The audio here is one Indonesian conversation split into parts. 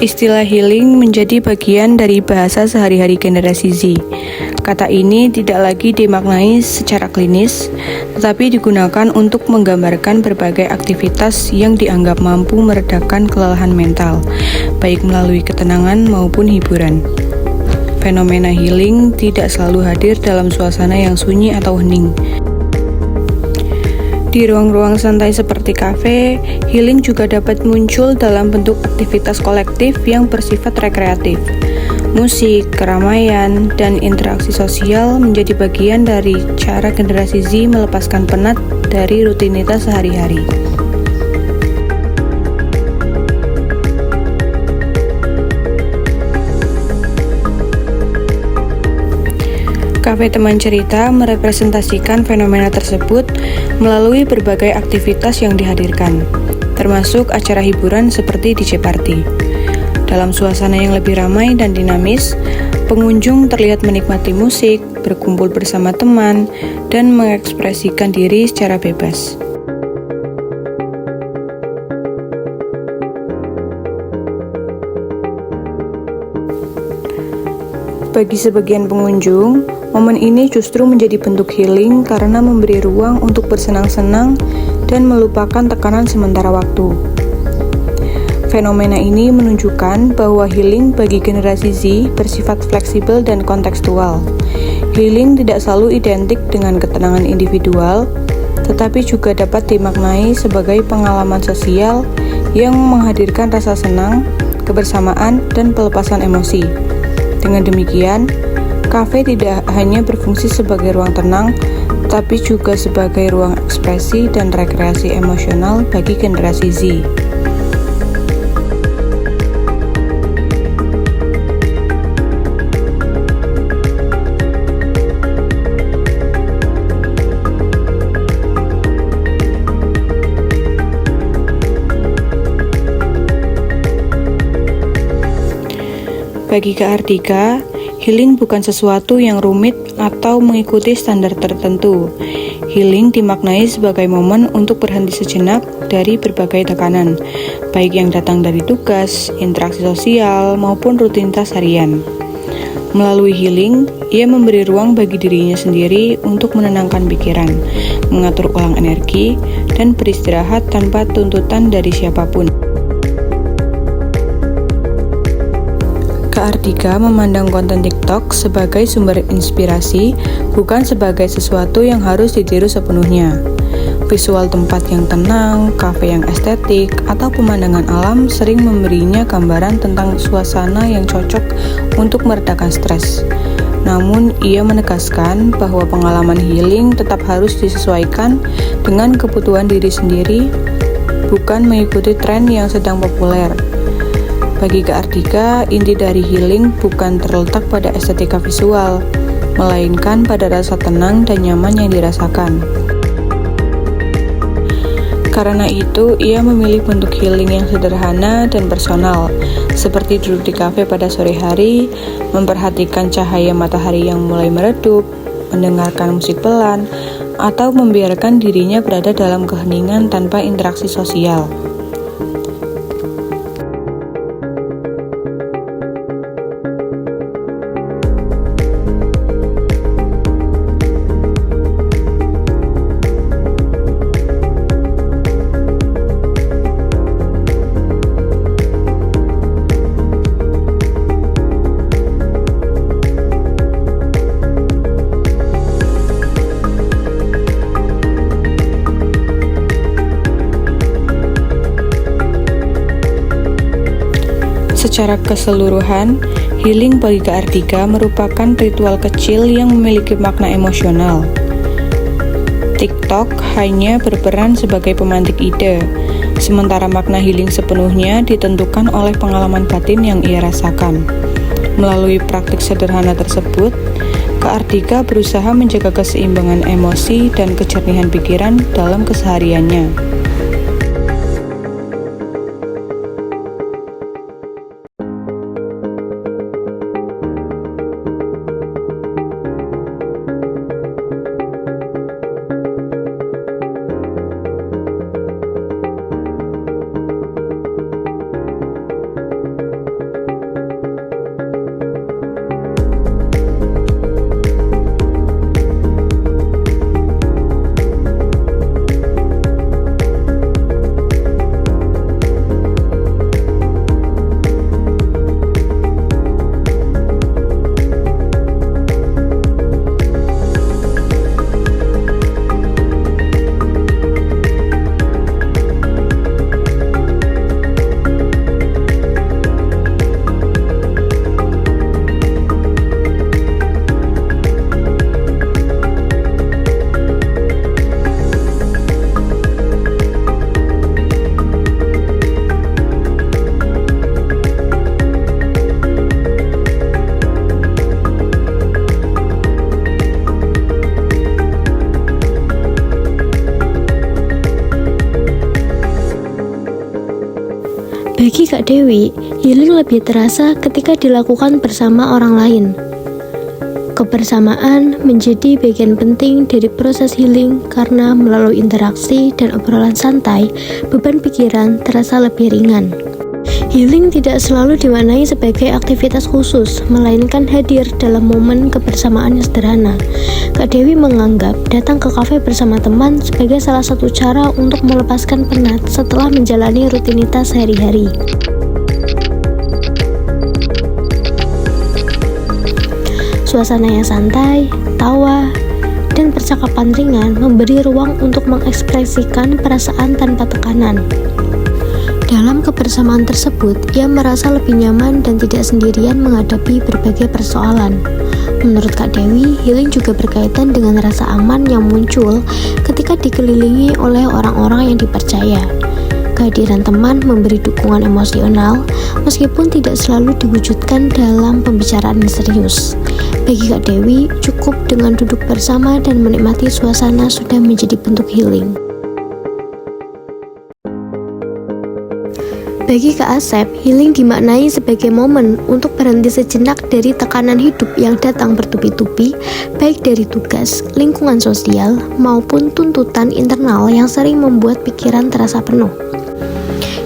Istilah healing menjadi bagian dari bahasa sehari-hari generasi Z. Kata ini tidak lagi dimaknai secara klinis, tetapi digunakan untuk menggambarkan berbagai aktivitas yang dianggap mampu meredakan kelelahan mental, baik melalui ketenangan maupun hiburan. Fenomena healing tidak selalu hadir dalam suasana yang sunyi atau hening. Di ruang-ruang santai seperti kafe, healing juga dapat muncul dalam bentuk aktivitas kolektif yang bersifat rekreatif. Musik, keramaian, dan interaksi sosial menjadi bagian dari cara generasi Z melepaskan penat dari rutinitas sehari-hari. Kafe Teman Cerita merepresentasikan fenomena tersebut melalui berbagai aktivitas yang dihadirkan, termasuk acara hiburan seperti DJ Party. Dalam suasana yang lebih ramai dan dinamis, pengunjung terlihat menikmati musik, berkumpul bersama teman, dan mengekspresikan diri secara bebas. Bagi sebagian pengunjung, momen ini justru menjadi bentuk healing karena memberi ruang untuk bersenang-senang dan melupakan tekanan sementara waktu. Fenomena ini menunjukkan bahwa healing bagi generasi Z bersifat fleksibel dan kontekstual. Healing tidak selalu identik dengan ketenangan individual, tetapi juga dapat dimaknai sebagai pengalaman sosial yang menghadirkan rasa senang, kebersamaan, dan pelepasan emosi. Dengan demikian, kafe tidak hanya berfungsi sebagai ruang tenang, tapi juga sebagai ruang ekspresi dan rekreasi emosional bagi generasi Z. Bagi Kak Ardika, healing bukan sesuatu yang rumit atau mengikuti standar tertentu. Healing dimaknai sebagai momen untuk berhenti sejenak dari berbagai tekanan, baik yang datang dari tugas, interaksi sosial, maupun rutinitas harian. Melalui healing, ia memberi ruang bagi dirinya sendiri untuk menenangkan pikiran, mengatur ulang energi, dan beristirahat tanpa tuntutan dari siapapun. Kak Ardika memandang konten TikTok sebagai sumber inspirasi, bukan sebagai sesuatu yang harus ditiru sepenuhnya. Visual tempat yang tenang, kafe yang estetik, atau pemandangan alam sering memberinya gambaran tentang suasana yang cocok untuk meredakan stres. Namun, ia menegaskan bahwa pengalaman healing tetap harus disesuaikan dengan kebutuhan diri sendiri, bukan mengikuti tren yang sedang populer. Bagi Kak Ardika, inti dari healing bukan terletak pada estetika visual, melainkan pada rasa tenang dan nyaman yang dirasakan. Karena itu, ia memilih bentuk healing yang sederhana dan personal, seperti duduk di kafe pada sore hari, memperhatikan cahaya matahari yang mulai meredup, mendengarkan musik pelan, atau membiarkan dirinya berada dalam keheningan tanpa interaksi sosial. Secara keseluruhan, healing bagi Kak Ardika merupakan ritual kecil yang memiliki makna emosional. TikTok hanya berperan sebagai pemantik ide, sementara makna healing sepenuhnya ditentukan oleh pengalaman batin yang ia rasakan. Melalui praktik sederhana tersebut, Kak Ardika berusaha menjaga keseimbangan emosi dan kejernihan pikiran dalam kesehariannya. Bagi Kak Dewi, healing lebih terasa ketika dilakukan bersama orang lain. Kebersamaan menjadi bagian penting dari proses healing karena melalui interaksi dan obrolan santai, beban pikiran terasa lebih ringan. Healing tidak selalu dimaknai sebagai aktivitas khusus, melainkan hadir dalam momen kebersamaan yang sederhana. Kak Dewi menganggap datang ke kafe bersama teman sebagai salah satu cara untuk melepaskan penat setelah menjalani rutinitas sehari-hari. Suasana yang santai, tawa, dan percakapan ringan memberi ruang untuk mengekspresikan perasaan tanpa tekanan. Dalam kebersamaan tersebut, ia merasa lebih nyaman dan tidak sendirian menghadapi berbagai persoalan. Menurut Kak Dewi, healing juga berkaitan dengan rasa aman yang muncul ketika dikelilingi oleh orang-orang yang dipercaya. Kehadiran teman memberi dukungan emosional, meskipun tidak selalu diwujudkan dalam pembicaraan yang serius. Bagi Kak Dewi, cukup dengan duduk bersama dan menikmati suasana sudah menjadi bentuk healing. Bagi Kak Asep, healing dimaknai sebagai momen untuk berhenti sejenak dari tekanan hidup yang datang bertubi-tubi, baik dari tugas, lingkungan sosial, maupun tuntutan internal yang sering membuat pikiran terasa penuh.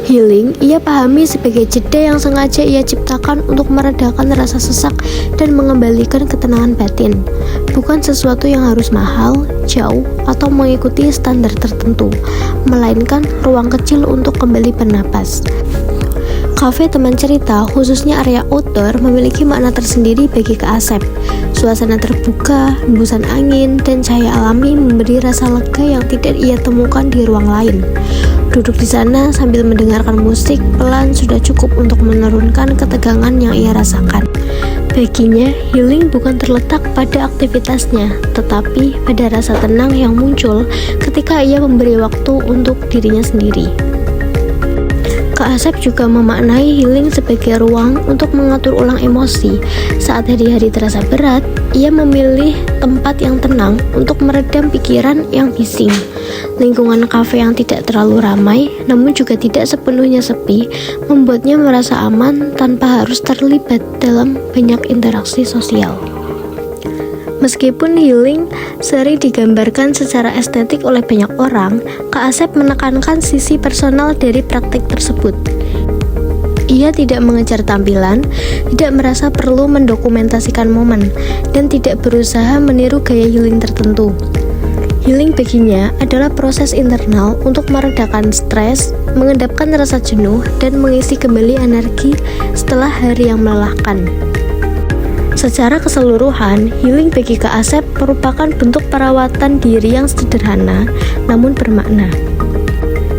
Healing ia pahami sebagai jeda yang sengaja ia ciptakan untuk meredakan rasa sesak dan mengembalikan ketenangan batin. Bukan sesuatu yang harus mahal, jauh, atau mengikuti standar tertentu, melainkan ruang kecil untuk kembali bernapas. Kafe teman cerita, khususnya area outdoor, memiliki makna tersendiri bagi Kak Asep. Suasana terbuka, hembusan angin, dan cahaya alami memberi rasa lega yang tidak ia temukan di ruang lain. Duduk di sana sambil mendengarkan musik pelan sudah cukup untuk menurunkan ketegangan yang ia rasakan. Baginya, healing bukan terletak pada aktivitasnya, tetapi pada rasa tenang yang muncul ketika ia memberi waktu untuk dirinya sendiri. Kak Asep juga memaknai healing sebagai ruang untuk mengatur ulang emosi. Saat hari-hari terasa berat, ia memilih tempat yang tenang untuk meredam pikiran yang bising. Lingkungan kafe yang tidak terlalu ramai, namun juga tidak sepenuhnya sepi, membuatnya merasa aman tanpa harus terlibat dalam banyak interaksi sosial. Meskipun healing sering digambarkan secara estetik oleh banyak orang, Kak Asep menekankan sisi personal dari praktik tersebut. Ia tidak mengejar tampilan, tidak merasa perlu mendokumentasikan momen, dan tidak berusaha meniru gaya healing tertentu. Healing baginya adalah proses internal untuk meredakan stres, mengendapkan rasa jenuh, dan mengisi kembali energi setelah hari yang melelahkan. Secara keseluruhan, healing bagi Kak Asep merupakan bentuk perawatan diri yang sederhana namun bermakna.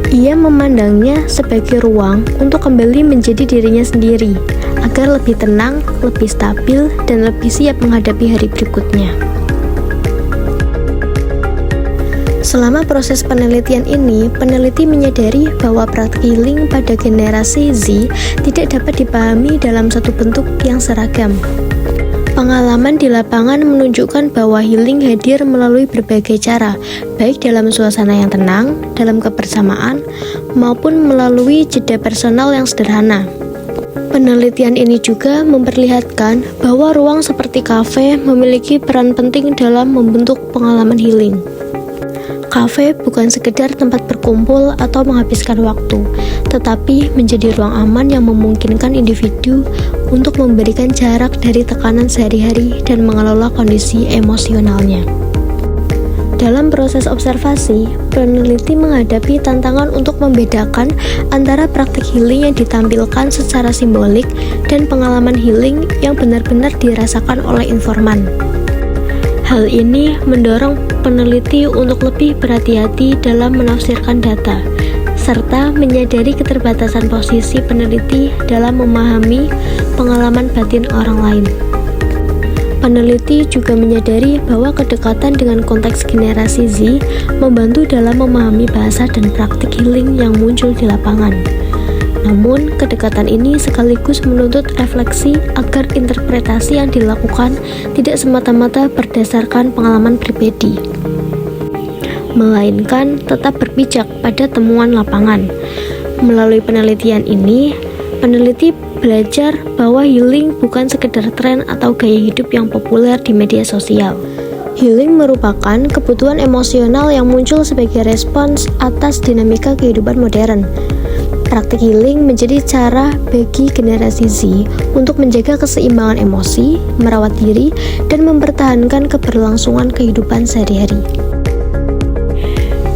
Ia memandangnya sebagai ruang untuk kembali menjadi dirinya sendiri, agar lebih tenang, lebih stabil, dan lebih siap menghadapi hari berikutnya. Selama proses penelitian ini, peneliti menyadari bahwa praktik healing pada generasi Z tidak dapat dipahami dalam satu bentuk yang seragam. Pengalaman di lapangan menunjukkan bahwa healing hadir melalui berbagai cara, baik dalam suasana yang tenang, dalam kebersamaan, maupun melalui jeda personal yang sederhana. Penelitian ini juga memperlihatkan bahwa ruang seperti kafe memiliki peran penting dalam membentuk pengalaman healing. Kafe bukan sekedar tempat berkumpul atau menghabiskan waktu, tetapi menjadi ruang aman yang memungkinkan individu untuk memberikan jarak dari tekanan sehari-hari dan mengelola kondisi emosionalnya. Dalam proses observasi, peneliti menghadapi tantangan untuk membedakan antara praktik healing yang ditampilkan secara simbolik dan pengalaman healing yang benar-benar dirasakan oleh informan. Hal ini mendorong peneliti untuk lebih berhati-hati dalam menafsirkan data, serta menyadari keterbatasan posisi peneliti dalam memahami pengalaman batin orang lain. Peneliti juga menyadari bahwa kedekatan dengan konteks generasi Z membantu dalam memahami bahasa dan praktik healing yang muncul di lapangan. Namun, kedekatan ini sekaligus menuntut refleksi agar interpretasi yang dilakukan tidak semata-mata berdasarkan pengalaman pribadi, melainkan tetap berpijak pada temuan lapangan. Melalui penelitian ini, peneliti belajar bahwa healing bukan sekedar tren atau gaya hidup yang populer di media sosial. Healing merupakan kebutuhan emosional yang muncul sebagai respons atas dinamika kehidupan modern. Praktik healing menjadi cara bagi generasi Z untuk menjaga keseimbangan emosi, merawat diri, dan mempertahankan keberlangsungan kehidupan sehari-hari.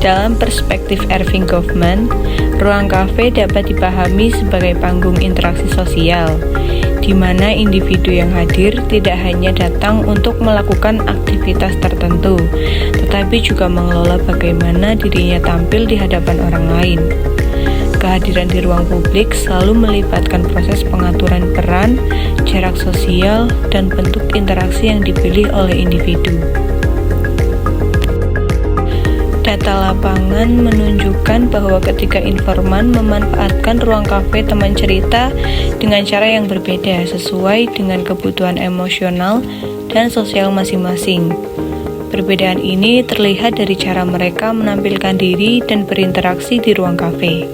Dalam perspektif Erving Goffman, ruang kafe dapat dipahami sebagai panggung interaksi sosial, di mana individu yang hadir tidak hanya datang untuk melakukan aktivitas tertentu, tetapi juga mengelola bagaimana dirinya tampil di hadapan orang lain. Kehadiran di ruang publik selalu melibatkan proses pengaturan peran, jarak sosial, dan bentuk interaksi yang dipilih oleh individu. Data lapangan menunjukkan bahwa ketika informan memanfaatkan ruang kafe teman cerita dengan cara yang berbeda sesuai dengan kebutuhan emosional dan sosial masing-masing. Perbedaan ini terlihat dari cara mereka menampilkan diri dan berinteraksi di ruang kafe.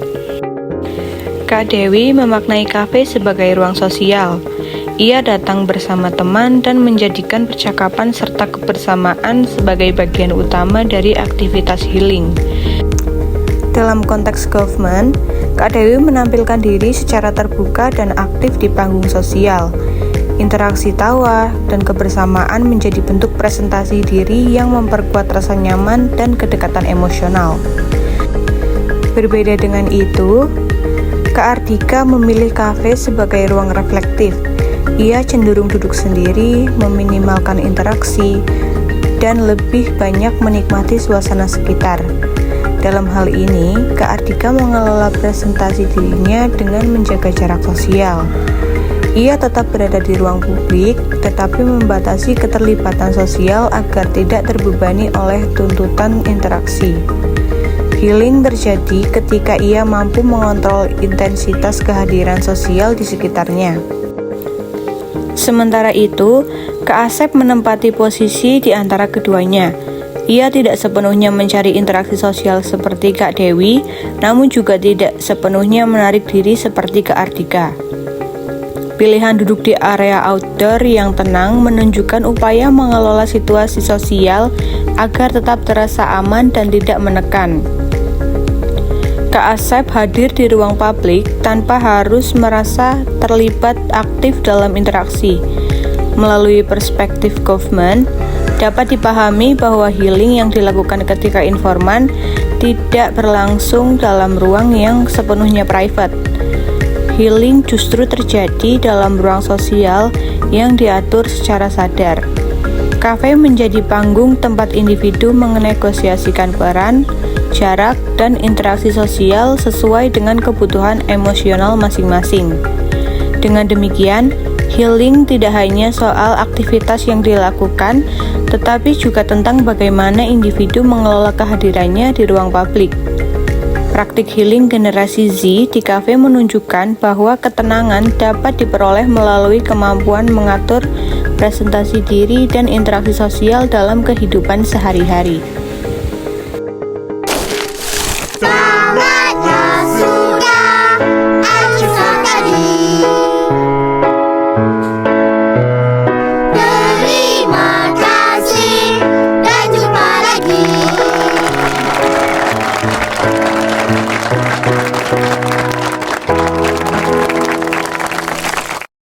Kak Dewi memaknai kafe sebagai ruang sosial. Ia datang bersama teman dan menjadikan percakapan serta kebersamaan sebagai bagian utama dari aktivitas healing. Dalam konteks Goffman, Kak Dewi menampilkan diri secara terbuka dan aktif di panggung sosial. Interaksi tawa dan kebersamaan menjadi bentuk presentasi diri yang memperkuat rasa nyaman dan kedekatan emosional. Berbeda dengan itu, Kak Ardika memilih kafe sebagai ruang reflektif. Ia cenderung duduk sendiri, meminimalkan interaksi, dan lebih banyak menikmati suasana sekitar. Dalam hal ini, Kak Ardika mengelola presentasi dirinya dengan menjaga jarak sosial. Ia tetap berada di ruang publik, tetapi membatasi keterlibatan sosial agar tidak terbebani oleh tuntutan interaksi. Healing terjadi ketika ia mampu mengontrol intensitas kehadiran sosial di sekitarnya. Sementara itu, Kak Asep menempati posisi di antara keduanya. Ia tidak sepenuhnya mencari interaksi sosial seperti Kak Dewi, namun juga tidak sepenuhnya menarik diri seperti Kak Ardika. Pilihan duduk di area outdoor yang tenang menunjukkan upaya mengelola situasi sosial agar tetap terasa aman dan tidak menekan. Kak Asep hadir di ruang publik tanpa harus merasa terlibat aktif dalam interaksi. Melalui perspektif Goffman, dapat dipahami bahwa healing yang dilakukan ketika informan tidak berlangsung dalam ruang yang sepenuhnya private. Healing justru terjadi dalam ruang sosial yang diatur secara sadar. Kafe menjadi panggung tempat individu menegosiasikan peran, jarak, dan interaksi sosial sesuai dengan kebutuhan emosional masing-masing. Dengan demikian, healing tidak hanya soal aktivitas yang dilakukan, tetapi juga tentang bagaimana individu mengelola kehadirannya di ruang publik. Praktik healing generasi Z di kafe menunjukkan bahwa ketenangan dapat diperoleh melalui kemampuan mengatur presentasi diri dan interaksi sosial dalam kehidupan sehari-hari.